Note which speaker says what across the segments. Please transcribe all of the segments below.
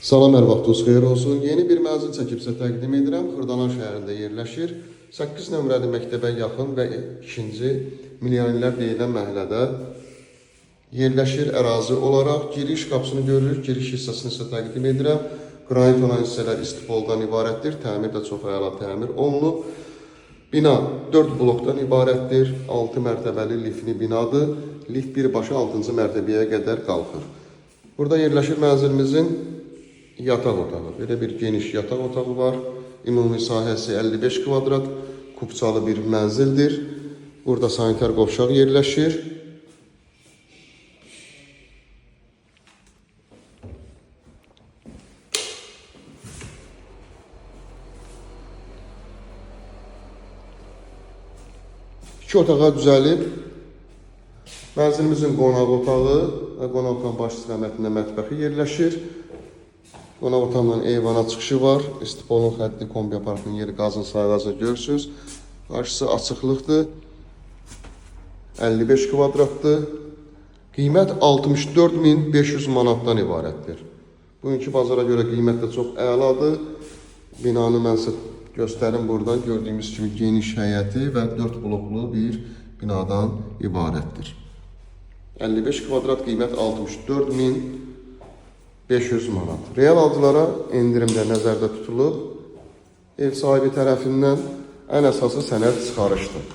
Speaker 1: Salam, hər vaxtınız xeyir olsun. Yeni bir mənzil çəkib sizə təqdim edirəm. Xırdalan şəhərində yerləşir. 8 nömrəli məktəbə yaxın və 2-ci Milyonerlər deyilən məhəllədə yerləşir. Ərazi olaraq giriş qapısını görürük. Giriş hissəsini sizə təqdim edirəm. Qranit olan hissələr istipoldan ibarətdir. Təmir də çox əla təmir olunub. Bina 4 blokdan ibarətdir. 6 mərtəbəli liftli binadır. Lift birbaşa 6-cı mərtəbəyə qədər qalxır. Burada yerləşir mənzilimizin yataq otağı. Belə bir geniş yataq otağı var. Ümumi sahəsi 55 kvadrat, kubçalı bir mənzildir. Burada sanitar qovşaq yerləşir. İki otağa düzəlib. Mənzilimizin qonaq otağı və qonaq otağın baş istiqamətində mətbəxi yerləşir. Qonaq otağından eyvana çıxışı var. İstipolun xətti kombi aparatının yeri qazın sayğacını görürsünüz. Qarşısı açıqlıqdır. 55 kvadratdır. Qiymət 64.500 manatdan ibarətdir. Bugünkü bazara görə qiymət də çox əladır. Binanı mən sizə göstərim buradan. Gördüyümüz kimi geniş həyəti və 4 bloklu bir binadan ibarətdir. 55 kvadrat qiymət 64.500 manat. Real alıcılara endirimdə nəzərdə tutulub. Ev sahibi tərəfindən ən əsası sənəd çıxarışdır.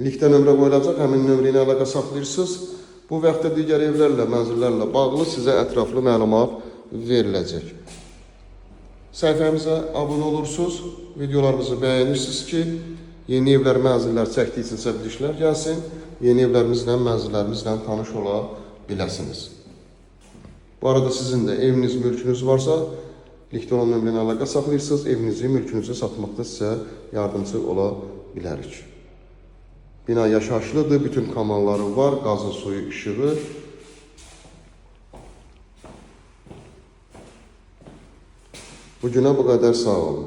Speaker 1: Liftə nömrə qoyulacaq, həmin nömrə ilə əlaqə saxlayırsınız. Bu vaxtda digər evlərlə, mənzillərlə bağlı sizə ətraflı məlumat veriləcək. Səhifəmizə abunə olursunuz, videolarımızı bəyənirsiniz ki, yeni evlər, mənzillər çəkdikcə bilişlər gəlsin, yeni evlərimizlə, mənzillərimizlə tanış ola biləsiniz. Bu arada sizin də eviniz, mülkünüz varsa, liftə olan nömrə ilə əlaqə saxlayırsınız, evinizi, mülkünüzü satmaqda sizə yardımcı ola bilərik. Bina yaşayışlıdır, bütün kanalları var, qazı, suyu, işığı. Bugünə bu qədər, sağ olun.